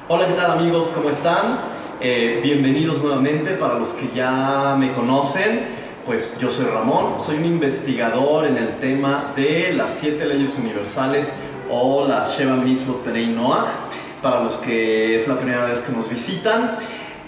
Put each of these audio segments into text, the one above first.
Hola, ¿qué tal amigos? ¿Cómo están? Bienvenidos nuevamente. Para los que ya me conocen, pues yo soy Ramón, soy un investigador en el tema de las 7 leyes universales o las Sheva Mitzvot Bnei Noach. Para los que es la primera vez que nos visitan,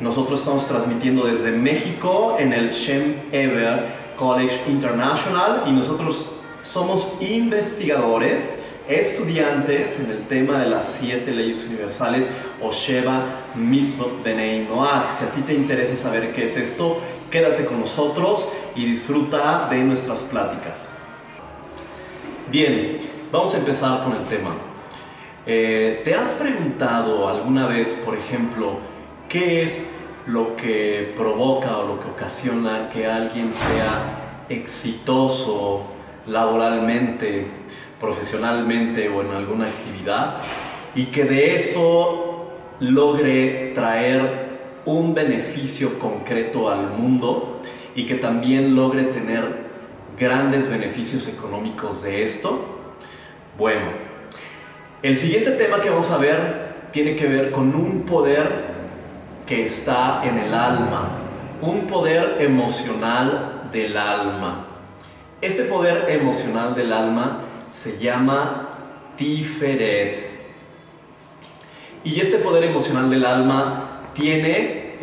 nosotros estamos transmitiendo desde México en el Shem Ever College International y nosotros somos investigadores, estudiantes en el tema de las 7 leyes universales o Sheva Mitzvot Bnei Noach. Si a ti te interesa saber qué es esto, quédate con nosotros y disfruta de nuestras pláticas. Bien, vamos a empezar con el tema. ¿Te has preguntado alguna vez, por ejemplo, qué es lo que provoca o lo que ocasiona que alguien sea exitoso laboralmente, profesionalmente o en alguna actividad, y que de eso logre traer un beneficio concreto al mundo y que también logre tener grandes beneficios económicos de esto? Bueno, el siguiente tema que vamos a ver tiene que ver con un poder que está en el alma, un poder emocional del alma. Ese poder emocional del alma se llama Tiferet. Y este poder emocional del alma tiene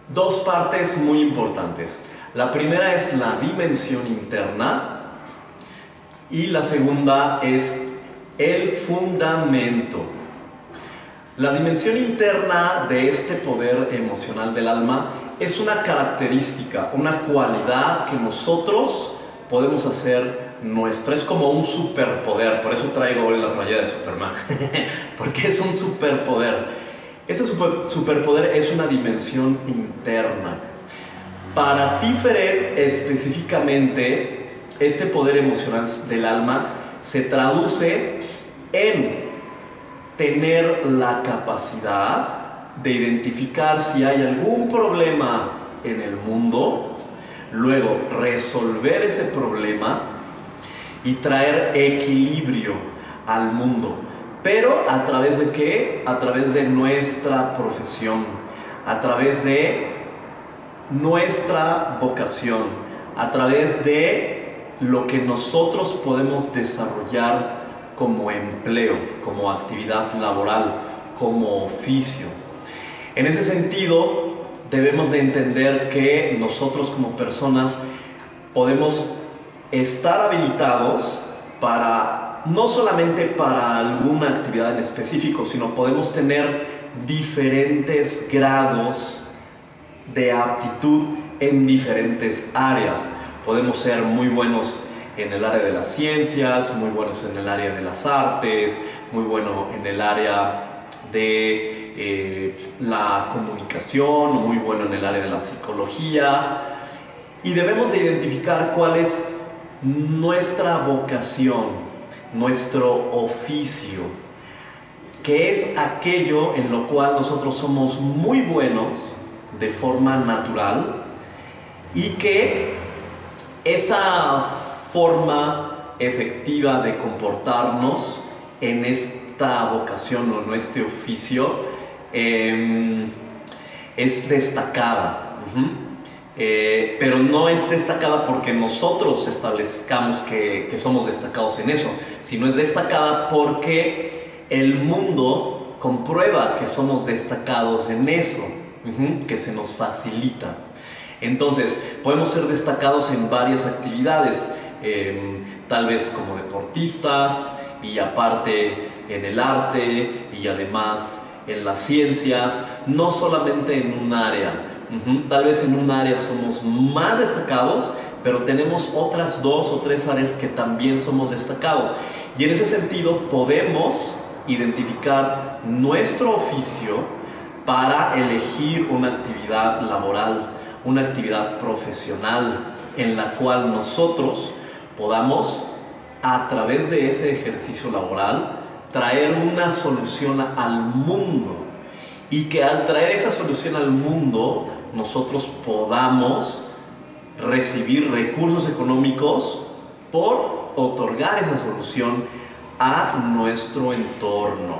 dos partes muy importantes. La primera es la dimensión interna y la segunda es el fundamento. La dimensión interna de este poder emocional del alma es una característica, una cualidad que nosotros podemos hacer nuestra. Es como un superpoder, por eso traigo hoy la playera de Superman, porque es un superpoder. Ese superpoder es una dimensión interna. Para Tiferet específicamente, este poder emocional del alma se traduce en tener la capacidad de identificar si hay algún problema en el mundo, luego resolver ese problema y traer equilibrio al mundo. ¿Pero a través de qué? A través de nuestra profesión, a través de nuestra vocación, a través de lo que nosotros podemos desarrollar como empleo, como actividad laboral, como oficio. En ese sentido, debemos de entender que nosotros como personas podemos estar habilitados para, no solamente para alguna actividad en específico, sino podemos tener diferentes grados de aptitud en diferentes áreas. Podemos ser muy buenos en el área de las ciencias, muy buenos en el área de las artes, muy bueno en el área de la comunicación, o muy bueno en el área de la psicología. Y debemos de identificar cuál es nuestra vocación, nuestro oficio, que es aquello en lo cual nosotros somos muy buenos de forma natural y que esa forma efectiva de comportarnos en esta vocación o en este oficio es destacada. Pero no es destacada porque nosotros establezcamos que somos destacados en eso, sino es destacada porque el mundo comprueba que somos destacados en eso, que se nos facilita. Entonces, podemos ser destacados en varias actividades, tal vez como deportistas, y aparte en el arte, y además en las ciencias, no solamente en un área. Tal vez en un área somos más destacados, pero tenemos otras 2 o 3 áreas que también somos destacados. Y en ese sentido podemos identificar nuestro oficio para elegir una actividad laboral, una actividad profesional en la cual nosotros podamos, a través de ese ejercicio laboral, traer una solución al mundo, y que al traer esa solución al mundo nosotros podamos recibir recursos económicos por otorgar esa solución a nuestro entorno.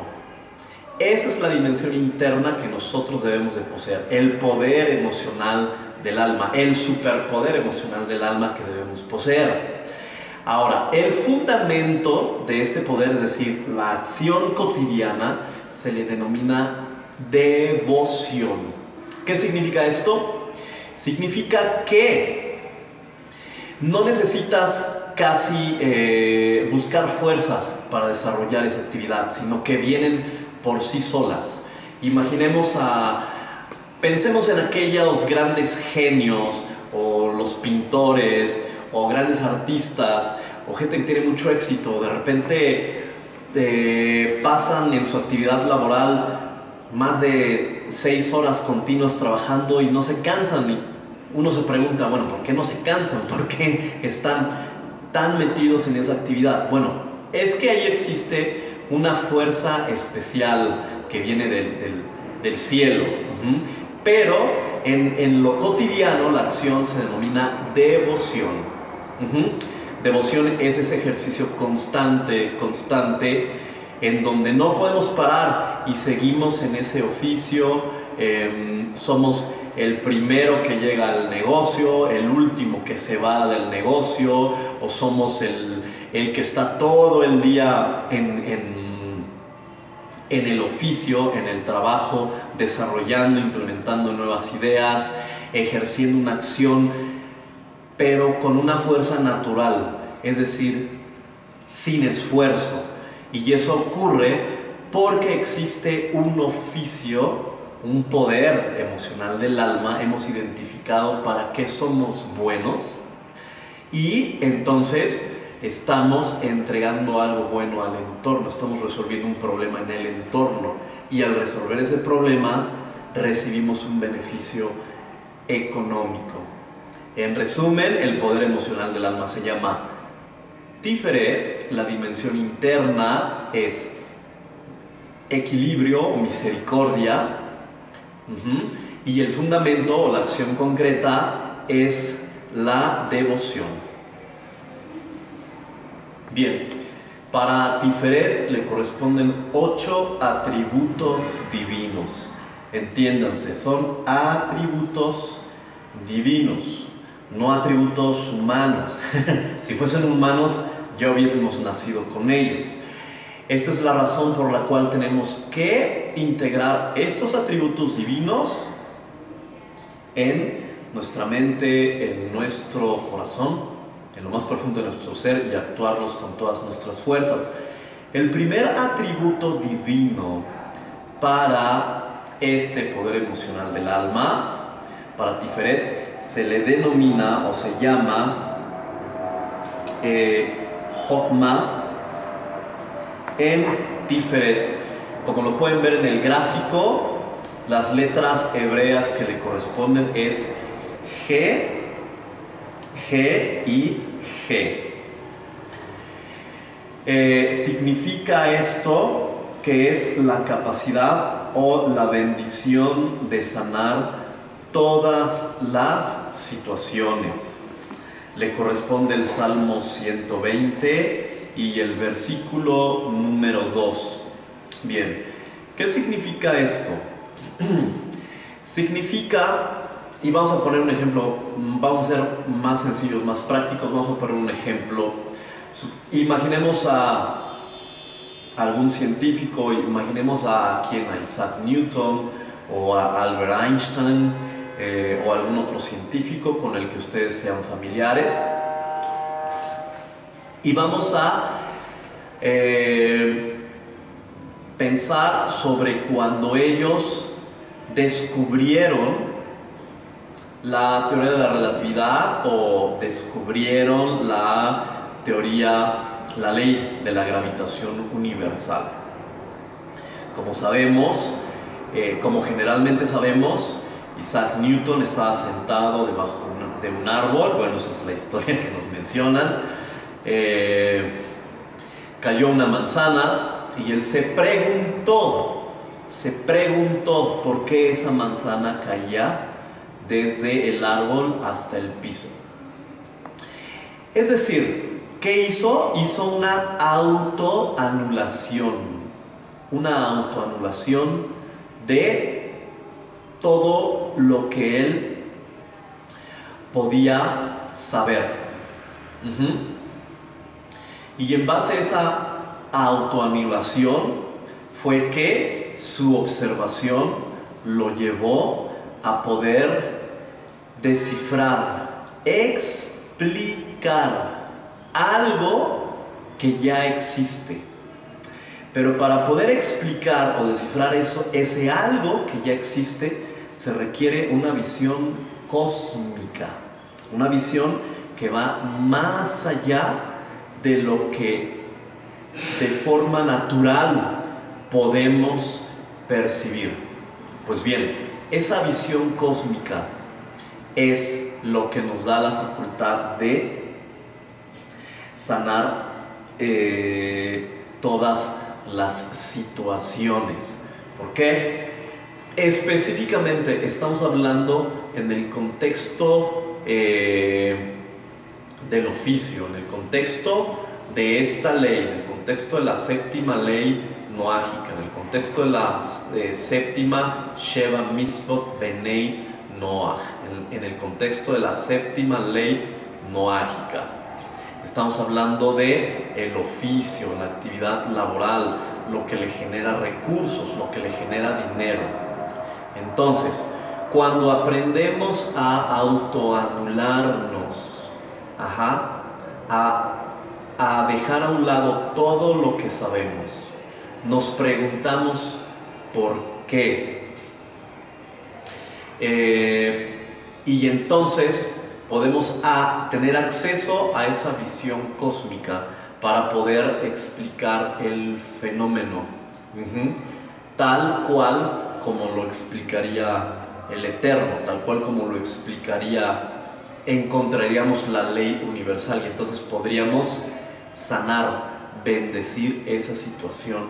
Esa es la dimensión interna que nosotros debemos de poseer, el poder emocional del alma, el superpoder emocional del alma que debemos poseer. Ahora, el fundamento de este poder, es decir, la acción cotidiana, se le denomina devoción. ¿Qué significa esto? Significa que no necesitas casi buscar fuerzas para desarrollar esa actividad, sino que vienen por sí solas. Pensemos en aquellos grandes genios, o los pintores, o grandes artistas, o gente que tiene mucho éxito. De repente pasan en su actividad laboral más de 6 horas continuas trabajando y no se cansan. Y uno se pregunta, bueno, ¿por qué no se cansan? ¿Por qué están tan metidos en esa actividad? Bueno, es que ahí existe una fuerza especial que viene del cielo. Pero en lo cotidiano la acción se denomina devoción. Devoción es ese ejercicio constante, en donde no podemos parar y seguimos en ese oficio. Somos el primero que llega al negocio, el último que se va del negocio, o somos el que está todo el día en el oficio, en el trabajo, desarrollando, implementando nuevas ideas, ejerciendo una acción, pero con una fuerza natural, es decir, sin esfuerzo. Y eso ocurre porque existe un oficio, un poder emocional del alma. Hemos identificado para qué somos buenos y entonces estamos entregando algo bueno al entorno, estamos resolviendo un problema en el entorno, y al resolver ese problema recibimos un beneficio económico. En resumen, el poder emocional del alma se llama Tiferet. La dimensión interna es equilibrio o misericordia, y el fundamento o la acción concreta es la devoción. Bien, para Tiferet le corresponden 8 atributos divinos. Entiéndanse, son atributos divinos, no atributos humanos. Si fuesen humanos, ya hubiésemos nacido con ellos. Esta es la razón por la cual tenemos que integrar estos atributos divinos en nuestra mente, en nuestro corazón, en lo más profundo de nuestro ser, y actuarlos con todas nuestras fuerzas. El primer atributo divino para este poder emocional del alma, para Tiferet, se le denomina o se llama Jochma en Tiferet. Como lo pueden ver en el gráfico, las letras hebreas que le corresponden es G, G y G. Significa esto que es la capacidad o la bendición de sanar todas las situaciones. Le corresponde el Salmo 120 y el versículo número 2. Bien, ¿qué significa esto? Significa, y vamos a poner un ejemplo, vamos a ser más sencillos, más prácticos. Vamos a poner un ejemplo. Imaginemos a algún científico, imaginemos a Isaac Newton o a Albert Einstein, o algún otro científico con el que ustedes sean familiares, y vamos a pensar sobre cuando ellos descubrieron la teoría de la relatividad o descubrieron la ley de la gravitación universal. Como sabemos, como generalmente sabemos, Isaac Newton estaba sentado debajo de un árbol. Bueno, esa es la historia que nos mencionan. Cayó una manzana y él se preguntó por qué esa manzana caía desde el árbol hasta el piso. Es decir, ¿qué hizo? Hizo una autoanulación. una autoanulación de todo lo que él podía saber. Y en base a esa autoanulación fue que su observación lo llevó a poder descifrar, explicar algo que ya existe. Pero para poder explicar o descifrar ese algo que ya existe, se requiere una visión cósmica, una visión que va más allá de lo que de forma natural podemos percibir. Pues bien, esa visión cósmica es lo que nos da la facultad de sanar todas las situaciones. ¿Por qué? Específicamente estamos hablando en el contexto del oficio, en el contexto de esta ley, en el contexto de la séptima ley noágica, en el contexto de la séptima Sheva Mitzvot Benei Noach, en el contexto de la séptima ley noágica. Estamos hablando de el oficio, la actividad laboral, lo que le genera recursos, lo que le genera dinero. Entonces, cuando aprendemos a autoanularnos, a dejar a un lado todo lo que sabemos, nos preguntamos por qué. Y entonces podemos tener acceso a esa visión cósmica para poder explicar el fenómeno, tal cual como lo explicaría el Eterno, tal cual como lo explicaría, encontraríamos la ley universal, y entonces podríamos sanar, bendecir esa situación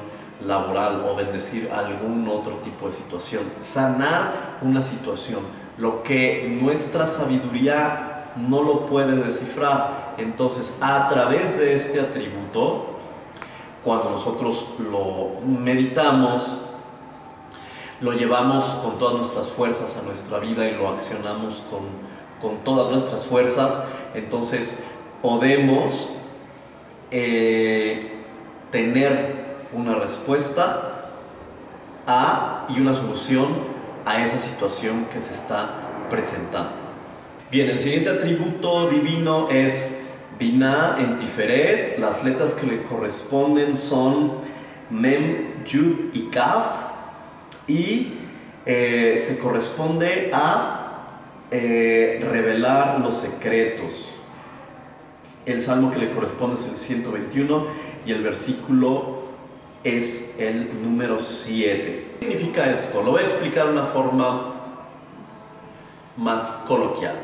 laboral o bendecir algún otro tipo de situación, sanar una situación, lo que nuestra sabiduría no lo puede descifrar. Entonces, a través de este atributo, cuando nosotros lo meditamos, lo llevamos con todas nuestras fuerzas a nuestra vida y lo accionamos con todas nuestras fuerzas, entonces podemos tener una respuesta y una solución a esa situación que se está presentando. Bien, el siguiente atributo divino es Binah en Tiferet. Las letras que le corresponden son Mem, Yud y Kaf, y se corresponde a revelar los secretos. El salmo que le corresponde es el 121 y el versículo es el número 7. ¿Qué significa esto? Lo voy a explicar de una forma más coloquial.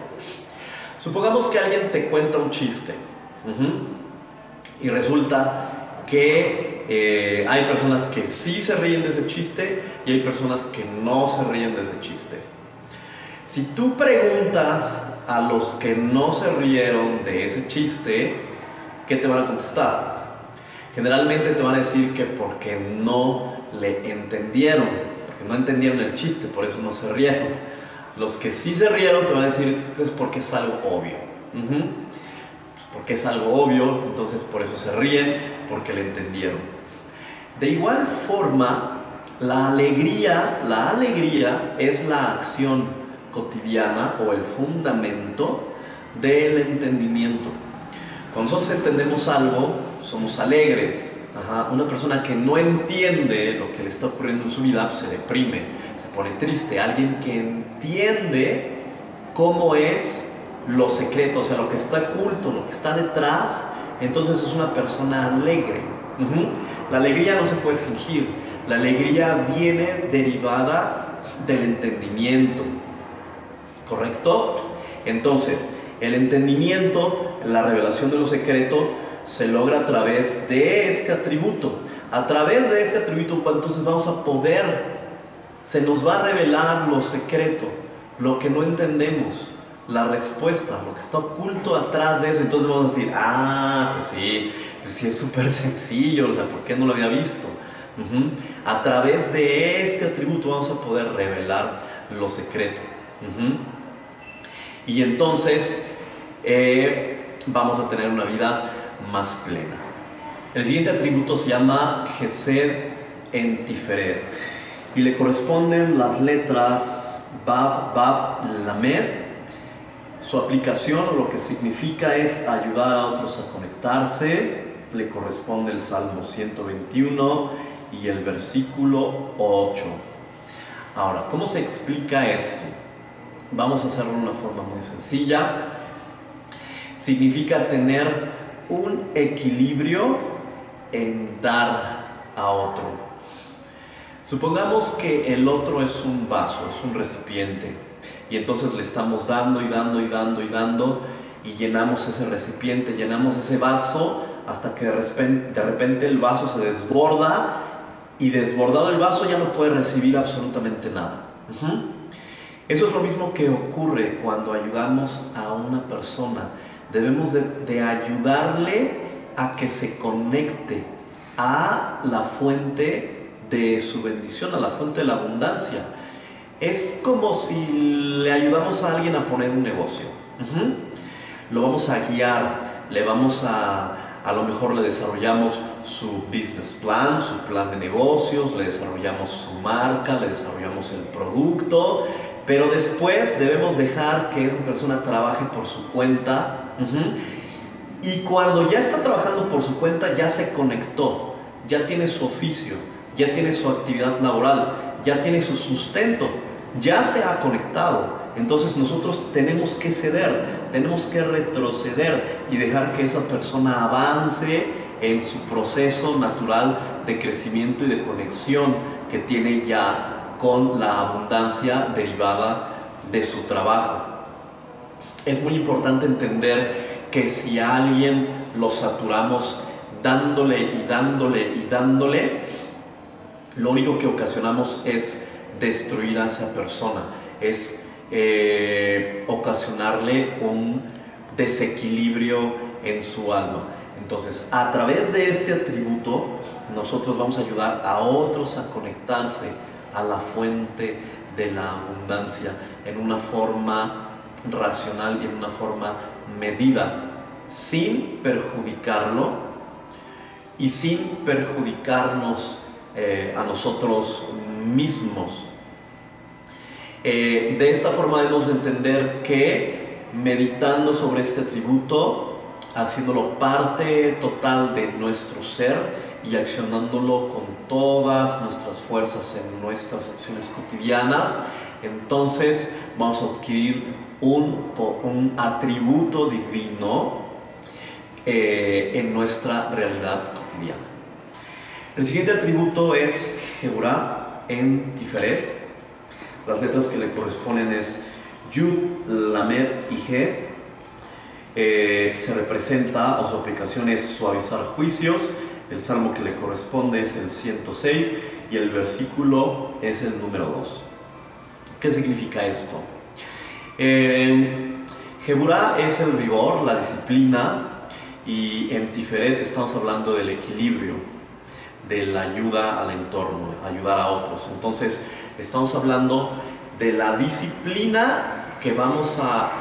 Supongamos que alguien te cuenta un chiste y resulta que hay personas que sí se ríen de ese chiste y hay personas que no se ríen de ese chiste. Si tú preguntas a los que no se rieron de ese chiste, ¿qué te van a contestar? Generalmente te van a decir que porque no le entendieron, porque no entendieron el chiste, por eso no se rieron. Los que sí se rieron te van a decir pues porque es algo obvio. Pues porque es algo obvio, entonces por eso se ríen, porque le entendieron. De igual forma, la alegría es la acción cotidiana o el fundamento del entendimiento. Cuando nosotros entendemos algo, somos alegres. Una persona que no entiende lo que le está ocurriendo en su vida, pues se deprime, se pone triste. Alguien que entiende cómo es lo secreto, o sea, lo que está oculto, lo que está detrás, entonces es una persona alegre. La alegría no se puede fingir. La alegría viene derivada del entendimiento. ¿Correcto? Entonces, el entendimiento, la revelación de lo secreto, se logra a través de este atributo. A través de este atributo, entonces vamos a poder, se nos va a revelar lo secreto, lo que no entendemos, la respuesta, lo que está oculto atrás de eso. Entonces vamos a decir, pues sí es súper sencillo, o sea, ¿por qué no lo había visto? Ujú. A través de este atributo vamos a poder revelar lo secreto. Ujú. Y entonces vamos a tener una vida más plena. El siguiente atributo se llama Gesed en Tiferet y le corresponden las letras Vav, Vav, Lamed. Su aplicación, o lo que significa, es ayudar a otros a conectarse. Le corresponde el Salmo 121 y el versículo 8. Ahora, ¿cómo se explica esto? Vamos a hacerlo de una forma muy sencilla. Significa tener un equilibrio en dar a otro. Supongamos que el otro es un vaso, es un recipiente, y entonces le estamos dando y dando y dando y dando, y llenamos ese recipiente, llenamos ese vaso, hasta que de repente el vaso se desborda, y desbordado el vaso ya no puede recibir absolutamente nada. Eso es lo mismo que ocurre cuando ayudamos a una persona. Debemos de ayudarle a que se conecte a la fuente de su bendición, a la fuente de la abundancia. Es como si le ayudamos a alguien a poner un negocio. Lo vamos a guiar, le vamos a lo mejor le desarrollamos su business plan, su plan de negocios, le desarrollamos su marca, le desarrollamos el producto, pero después debemos dejar que esa persona trabaje por su cuenta. Y cuando ya está trabajando por su cuenta, ya se conectó, ya tiene su oficio, ya tiene su actividad laboral, ya tiene su sustento, ya se ha conectado. Entonces nosotros tenemos que ceder, tenemos que retroceder y dejar que esa persona avance en su proceso natural de crecimiento y de conexión que tiene ya con la abundancia derivada de su trabajo. Es muy importante entender que si a alguien lo saturamos dándole y dándole y dándole, lo único que ocasionamos es destruir a esa persona, es ocasionarle un desequilibrio en su alma. Entonces, a través de este atributo, nosotros vamos a ayudar a otros a conectarse a la fuente de la abundancia en una forma racional y en una forma medida, sin perjudicarlo y sin perjudicarnos a nosotros mismos. De esta forma debemos entender que meditando sobre este atributo, haciéndolo parte total de nuestro ser y accionándolo con todas nuestras fuerzas en nuestras acciones cotidianas, entonces vamos a adquirir un atributo divino en nuestra realidad cotidiana. El siguiente atributo es Geburah en Tiferet. Las letras que le corresponden es Yud, Lamed y He. Se representa, o su aplicación es suavizar juicios. El salmo que le corresponde es el 106 y el versículo es el número 2. ¿Qué significa esto? Geburah es el rigor, la disciplina, y en Tiferet estamos hablando del equilibrio, de la ayuda al entorno, ayudar a otros. Entonces estamos hablando de la disciplina que vamos a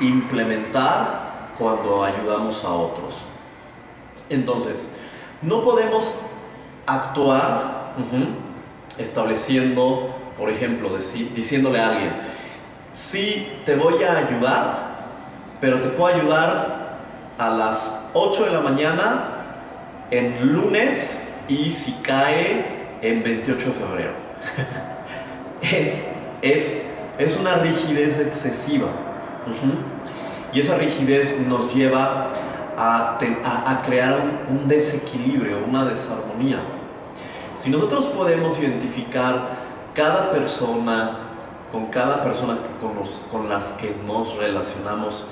implementar cuando ayudamos a otros. Entonces, no podemos actuar estableciendo, por ejemplo, diciéndole a alguien: sí, te voy a ayudar, pero te puedo ayudar a las 8 de la mañana en lunes, y si cae en 28 de febrero. Es una rigidez excesiva. Y esa rigidez nos lleva a crear un desequilibrio, una desarmonía. Si nosotros podemos identificar cada persona con las que nos relacionamos,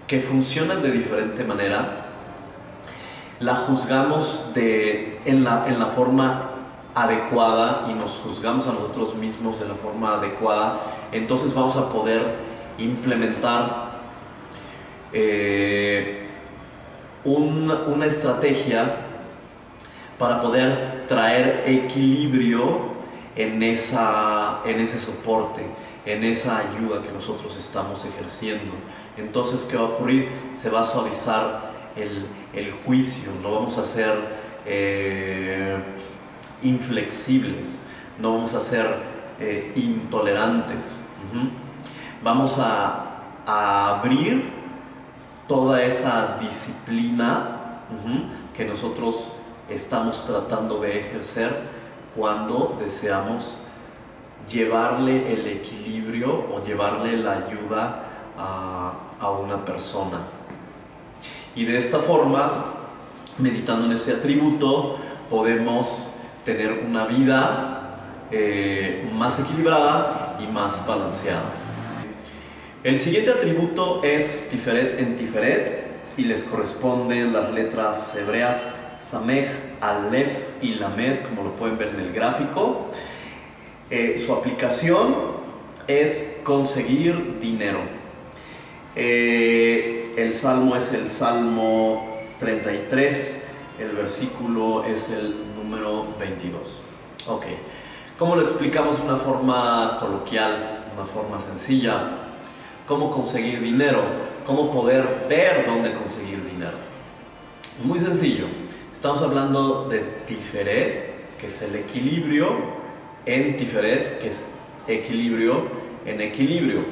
que funcionan de diferente manera, la juzgamos en la forma adecuada y nos juzgamos a nosotros mismos de la forma adecuada, entonces vamos a poder implementar una estrategia para poder traer equilibrio en ese soporte, en esa ayuda que nosotros estamos ejerciendo. Entonces, ¿qué va a ocurrir? Se va a suavizar el juicio, no vamos a ser inflexibles, no vamos a ser intolerantes. Vamos a abrir toda esa disciplina que nosotros estamos tratando de ejercer cuando deseamos llevarle el equilibrio o llevarle la ayuda a una persona. Y de esta forma, meditando en este atributo, podemos tener una vida más equilibrada y más balanceada. El siguiente atributo es Tiferet en Tiferet y les corresponden las letras hebreas Samej, Alef y Lamed, como lo pueden ver en el gráfico. Su aplicación es conseguir dinero. El salmo es el Salmo 33, el versículo es el número 22. Ok, ¿cómo lo explicamos de una forma coloquial, una forma sencilla? ¿Cómo conseguir dinero? ¿Cómo poder ver dónde conseguir dinero? Muy sencillo. Estamos hablando de Tiferet, que es el equilibrio en Tiferet, que es equilibrio en equilibrio.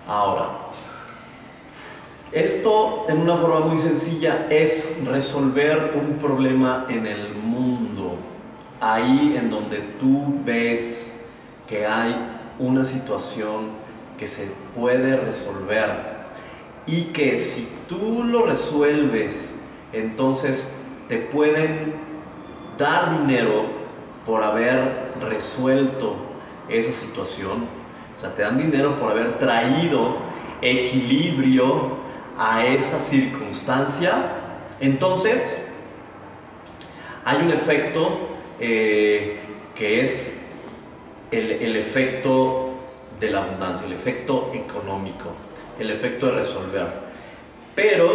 Ahora, esto en una forma muy sencilla es resolver un problema en el mundo. Ahí en donde tú ves que hay una situación que se puede resolver y que si tú lo resuelves, entonces te pueden dar dinero por haber resuelto esa situación. O sea, te dan dinero por haber traído equilibrio a esa circunstancia. Entonces, hay un efecto que es el efecto de la abundancia, el efecto económico, el efecto de resolver. Pero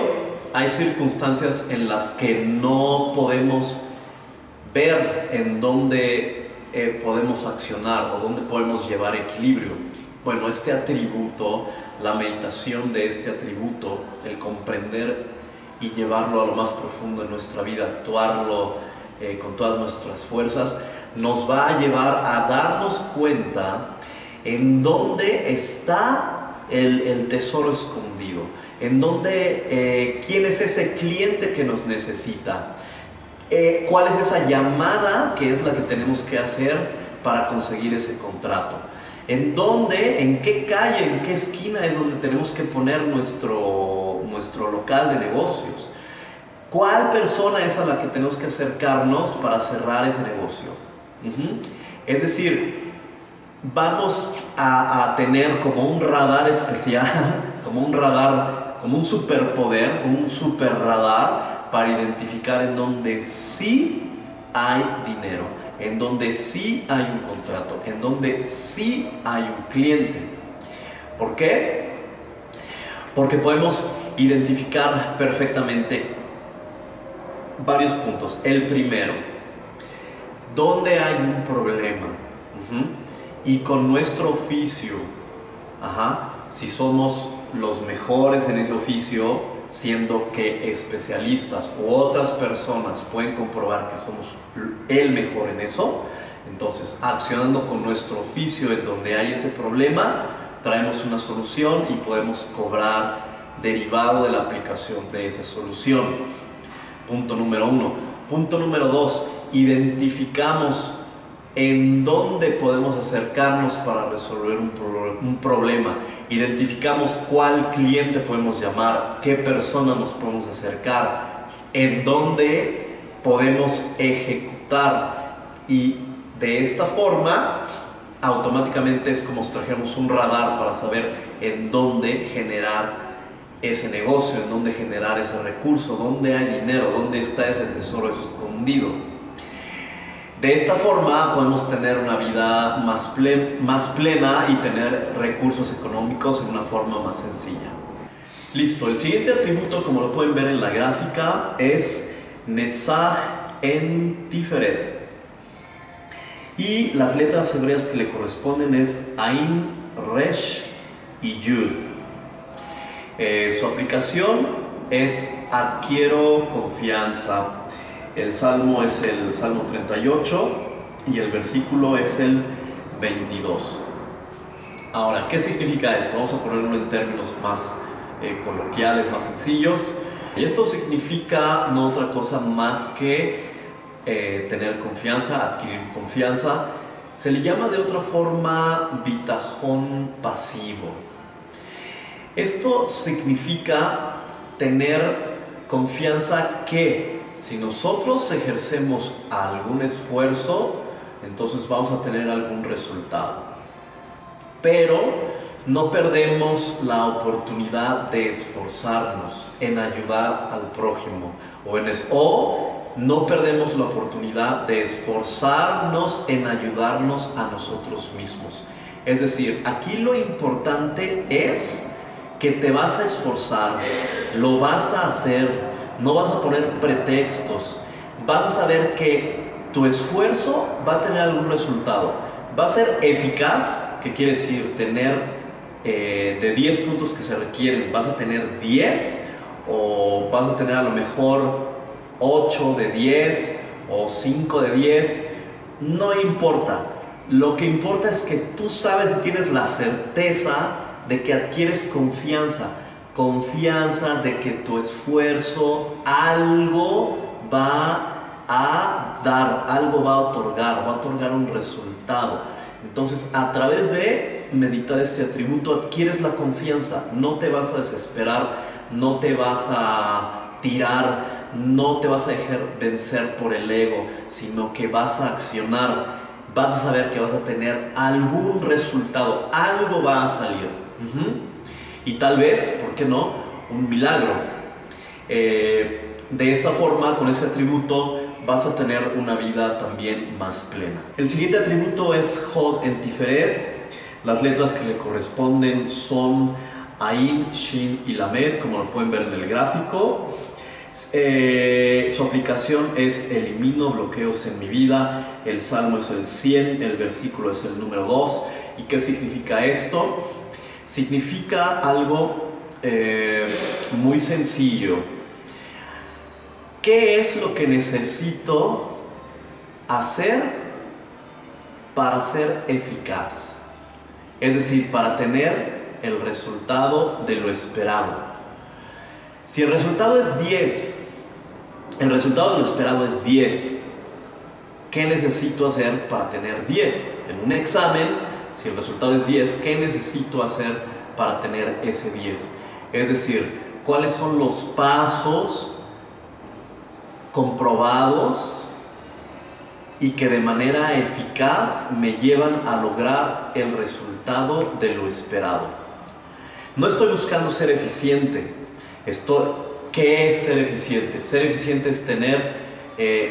hay circunstancias en las que no podemos ver en dónde podemos accionar o dónde podemos llevar equilibrio. Bueno, este atributo, la meditación de este atributo, el comprender y llevarlo a lo más profundo de nuestra vida, actuarlo con todas nuestras fuerzas, nos va a llevar a darnos cuenta en dónde está el tesoro escondido, en dónde, quién es ese cliente que nos necesita, cuál es esa llamada que es la que tenemos que hacer para conseguir ese contrato, en dónde, en qué calle, en qué esquina es donde tenemos que poner nuestro local de negocios, cuál persona es a la que tenemos que acercarnos para cerrar ese negocio. Es decir, vamos a tener como un radar especial, como un radar, como un superpoder, un super radar para identificar en donde sí hay dinero, en donde sí hay un contrato, en donde sí hay un cliente. ¿Por qué? Porque podemos identificar perfectamente varios puntos. El primero, ¿dónde hay un problema? Y con nuestro oficio, si somos los mejores en ese oficio, siendo que especialistas u otras personas pueden comprobar que somos el mejor en eso, entonces accionando con nuestro oficio en donde hay ese problema, traemos una solución y podemos cobrar derivado de la aplicación de esa solución. Punto número 1. Punto número 2, identificamos en dónde podemos acercarnos para resolver un problema. Identificamos cuál cliente podemos llamar, qué persona nos podemos acercar, en dónde podemos ejecutar. Y de esta forma, automáticamente es como si trajéramos un radar para saber en dónde generar ese negocio, en dónde generar ese recurso, dónde hay dinero, dónde está ese tesoro escondido. De esta forma podemos tener una vida más plena y tener recursos económicos en una forma más sencilla. Listo, el siguiente atributo, como lo pueden ver en la gráfica, es Netzach en Tiferet. Y las letras hebreas que le corresponden es Ain, Resh y Yud. Su aplicación es adquiero confianza. El salmo es el Salmo 38 y el versículo es el 22. Ahora, ¿qué significa esto? Vamos a ponerlo en términos más coloquiales, más sencillos. Y esto significa no otra cosa más que tener confianza, adquirir confianza. Se le llama de otra forma bitajón pasivo. Esto significa tener confianza que si nosotros ejercemos algún esfuerzo, entonces vamos a tener algún resultado. Pero no perdemos la oportunidad de esforzarnos en ayudar al prójimo o no perdemos la oportunidad de esforzarnos en ayudarnos a nosotros mismos. Es decir, aquí lo importante es que te vas a esforzar, lo vas a hacer, no vas a poner pretextos, vas a saber que tu esfuerzo va a tener algún resultado, va a ser eficaz, que quiere decir tener de 10 puntos que se requieren, vas a tener 10 o vas a tener a lo mejor 8 de 10 o 5 de 10, no importa. Lo que importa es que tú sabes y tienes la certeza de que adquieres confianza de que tu esfuerzo algo va a dar, algo va a otorgar un resultado. Entonces, a través de meditar este atributo adquieres la confianza, no te vas a desesperar, no te vas a tirar, no te vas a dejar vencer por el ego, sino que vas a accionar, vas a saber que vas a tener algún resultado, algo va a salir. Y tal vez, ¿por qué no?, un milagro. De esta forma, con ese atributo, vas a tener una vida también más plena. El siguiente atributo es Hod en Tiferet. Las letras que le corresponden son Ain, Shin y Lamed, como lo pueden ver en el gráfico. Su aplicación es elimino bloqueos en mi vida. El salmo es el 100, el versículo es el número 2. ¿Y qué significa esto? Significa algo muy sencillo. ¿Qué es lo que necesito hacer para ser eficaz? Es decir, para tener el resultado de lo esperado. Si el resultado es 10, el resultado de lo esperado es 10, ¿qué necesito hacer para tener 10? En un examen, si el resultado es 10, ¿qué necesito hacer para tener ese 10? Es decir, ¿cuáles son los pasos comprobados y que de manera eficaz me llevan a lograr el resultado de lo esperado? No estoy buscando ser eficiente. ¿Qué es ser eficiente? Ser eficiente es tener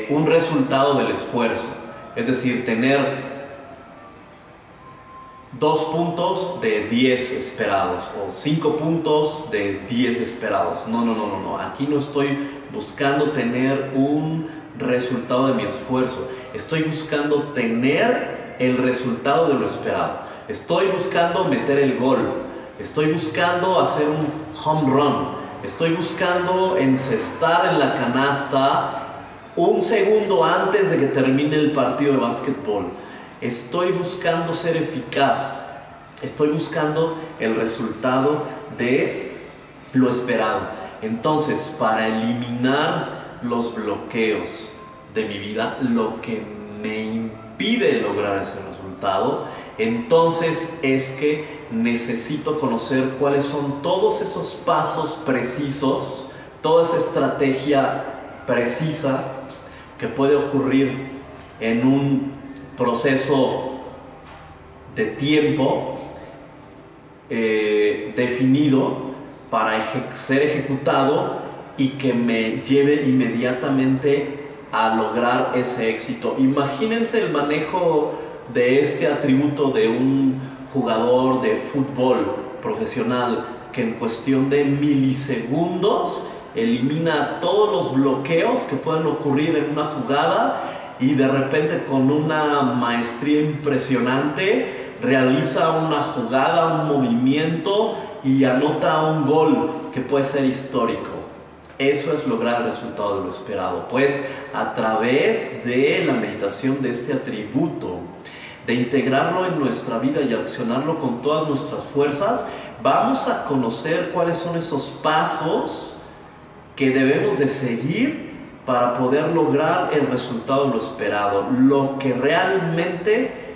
un resultado del esfuerzo, es decir, tener 2 puntos de 10 esperados o 5 puntos de 10 esperados. No. Aquí no estoy buscando tener un resultado de mi esfuerzo. Estoy buscando tener el resultado de lo esperado. Estoy buscando meter el gol. Estoy buscando hacer un home run. Estoy buscando encestar en la canasta un segundo antes de que termine el partido de básquetbol. Estoy buscando ser eficaz. Estoy buscando el resultado de lo esperado. Entonces, para eliminar los bloqueos de mi vida, lo que me impide lograr ese resultado, entonces es que necesito conocer cuáles son todos esos pasos precisos, toda esa estrategia precisa que puede ocurrir en un proceso de tiempo definido para ser ejecutado y que me lleve inmediatamente a lograr ese éxito. Imagínense el manejo de este atributo de un jugador de fútbol profesional que en cuestión de milisegundos elimina todos los bloqueos que pueden ocurrir en una jugada y de repente con una maestría impresionante realiza una jugada, un movimiento y anota un gol que puede ser histórico. Eso es lograr el resultado de lo esperado, pues a través de la meditación de este atributo, de integrarlo en nuestra vida y accionarlo con todas nuestras fuerzas, vamos a conocer cuáles son esos pasos que debemos de seguir para poder lograr el resultado de lo esperado, lo que realmente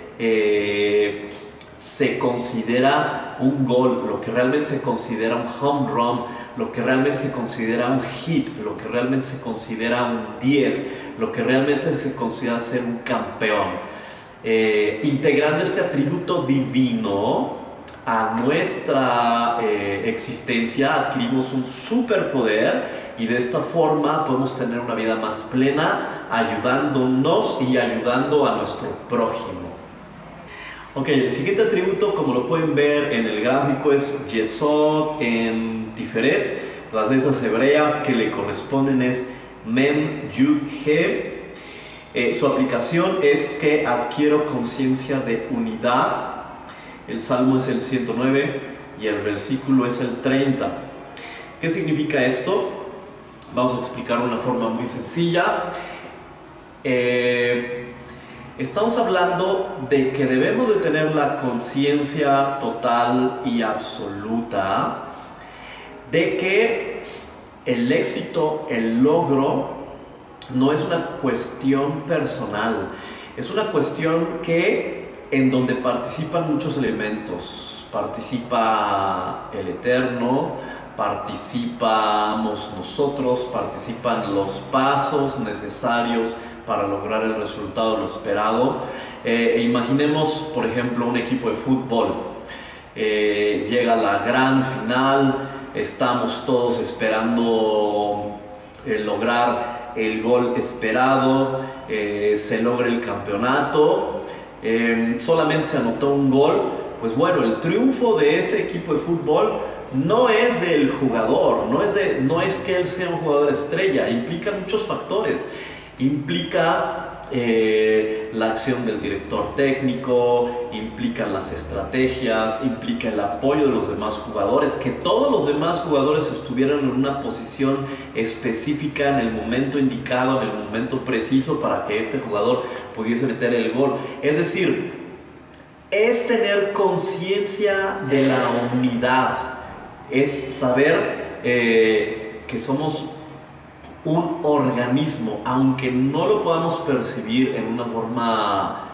se considera un gol, lo que realmente se considera un home run, lo que realmente se considera un hit, lo que realmente se considera un 10, lo que realmente se considera ser un campeón. Integrando este atributo divino a nuestra existencia, adquirimos un superpoder y de esta forma podemos tener una vida más plena, ayudándonos y ayudando a nuestro prójimo. Ok, el siguiente atributo, como lo pueden ver en el gráfico, es Yesod en Tiferet. Las letras hebreas que le corresponden es Mem, Yud, He. Su aplicación es que adquiero conciencia de unidad. El salmo es el 109 y el versículo es el 30. ¿Qué significa esto? Vamos a explicar de una forma muy sencilla. Estamos hablando de que debemos de tener la conciencia total y absoluta de que el éxito, el logro, no es una cuestión personal, es una cuestión en donde participan muchos elementos. Participa el Eterno, participamos nosotros, participan los pasos necesarios para lograr el resultado, lo esperado. Imaginemos, por ejemplo, un equipo de fútbol. Llega la gran final, estamos todos esperando lograr el gol esperado, se logra el campeonato, solamente se anotó un gol. Pues bueno, el triunfo de ese equipo de fútbol no es del jugador, no es que él sea un jugador estrella, implica muchos factores. Implica la acción del director técnico, implica las estrategias, implica el apoyo de los demás jugadores, que todos los demás jugadores estuvieran en una posición específica en el momento indicado, en el momento preciso para que este jugador pudiese meter el gol. Es decir, es tener conciencia de la unidad, es saber que somos un organismo, aunque no lo podamos percibir en una forma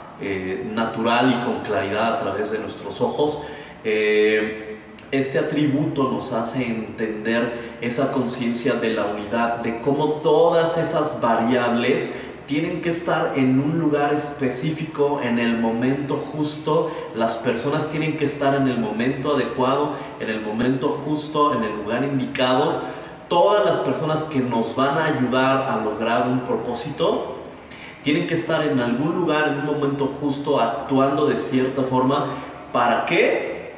natural y con claridad a través de nuestros ojos. Este atributo nos hace entender esa conciencia de la unidad, de cómo todas esas variables tienen que estar en un lugar específico, en el momento justo. Las personas tienen que estar en el momento adecuado, en el momento justo, en el lugar indicado. Todas las personas que nos van a ayudar a lograr un propósito tienen que estar en algún lugar, en un momento justo, actuando de cierta forma. ¿Para qué?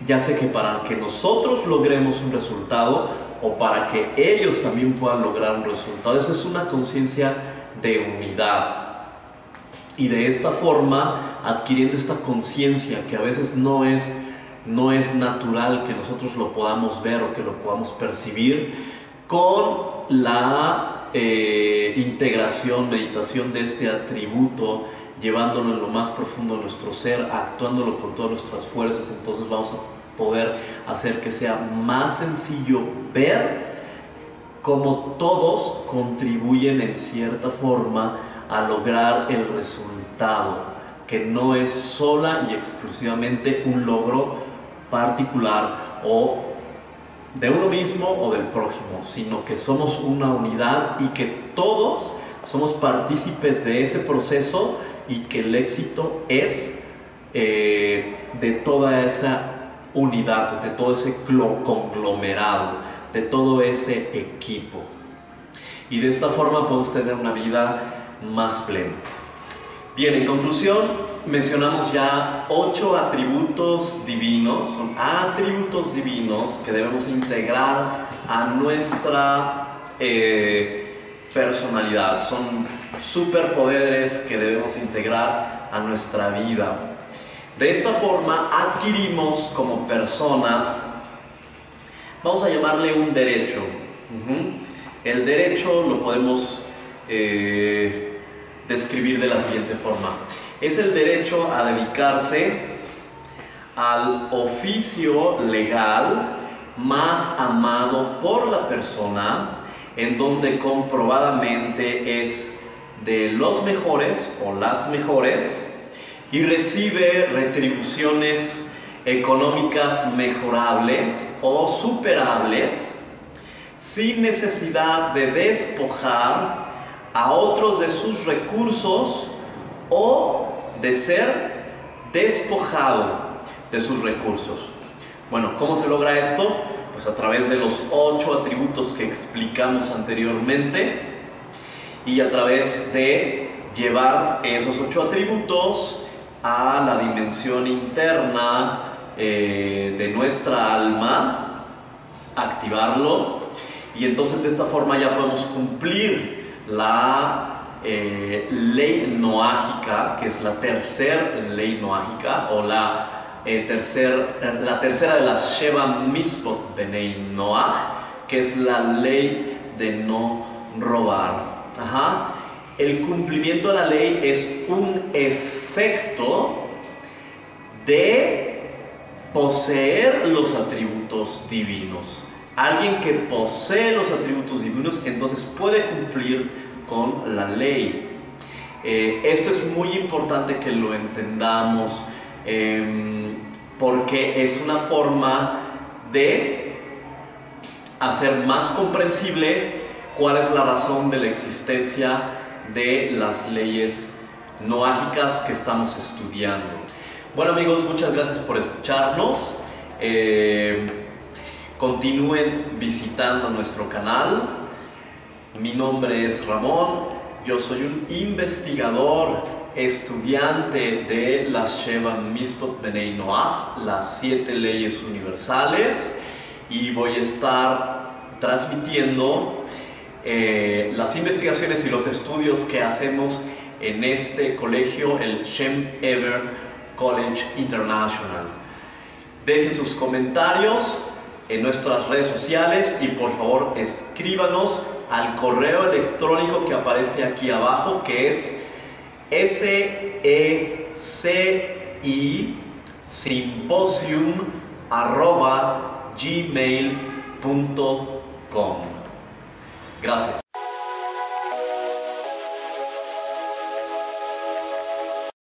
Ya sea que para que nosotros logremos un resultado o para que ellos también puedan lograr un resultado. Eso es una conciencia de unidad. Y de esta forma, adquiriendo esta conciencia que a veces no es natural que nosotros lo podamos ver o que lo podamos percibir, con la integración, meditación de este atributo, llevándolo en lo más profundo de nuestro ser, actuándolo con todas nuestras fuerzas, entonces vamos a poder hacer que sea más sencillo ver cómo todos contribuyen en cierta forma a lograr el resultado, que no es sola y exclusivamente un logro particular o de uno mismo o del prójimo, sino que somos una unidad y que todos somos partícipes de ese proceso y que el éxito es de toda esa unidad, de todo ese conglomerado, de todo ese equipo. Y de esta forma podemos tener una vida más plena. Bien, en conclusión, mencionamos ya 8 atributos divinos. Son atributos divinos que debemos integrar a nuestra personalidad, son superpoderes que debemos integrar a nuestra vida. De esta forma adquirimos como personas, vamos a llamarle un derecho. El derecho lo podemos describir de la siguiente forma: es el derecho a dedicarse al oficio legal más amado por la persona, en donde comprobadamente es de los mejores o las mejores y recibe retribuciones económicas mejorables o superables sin necesidad de despojar a otros de sus recursos o de ser despojado de sus recursos. Bueno, ¿cómo se logra esto? Pues a través de los 8 atributos que explicamos anteriormente y a través de llevar esos 8 atributos a la dimensión interna de nuestra alma, activarlo, y entonces de esta forma ya podemos cumplir la ley noágica, que es la tercera ley noágica, o la tercera de las Sheva Mitzvot Bnei Noach, que es la ley de no robar. El cumplimiento de la ley es un efecto de poseer los atributos divinos. Alguien que posee los atributos divinos entonces puede cumplir con la ley. Esto es muy importante que lo entendamos, porque es una forma de hacer más comprensible cuál es la razón de la existencia de las leyes noágicas que estamos estudiando. Bueno, amigos, muchas gracias por escucharnos. Continúen visitando nuestro canal. Mi nombre es Ramón, yo soy un investigador, estudiante de las Sheva Mitzvot Bnei Noach, las 7 leyes universales, y voy a estar transmitiendo las investigaciones y los estudios que hacemos en este colegio, el Shem Ever College International. Dejen sus comentarios en nuestras redes sociales y por favor escríbanos al correo electrónico que aparece aquí abajo, que es seci@gmail.com. Gracias.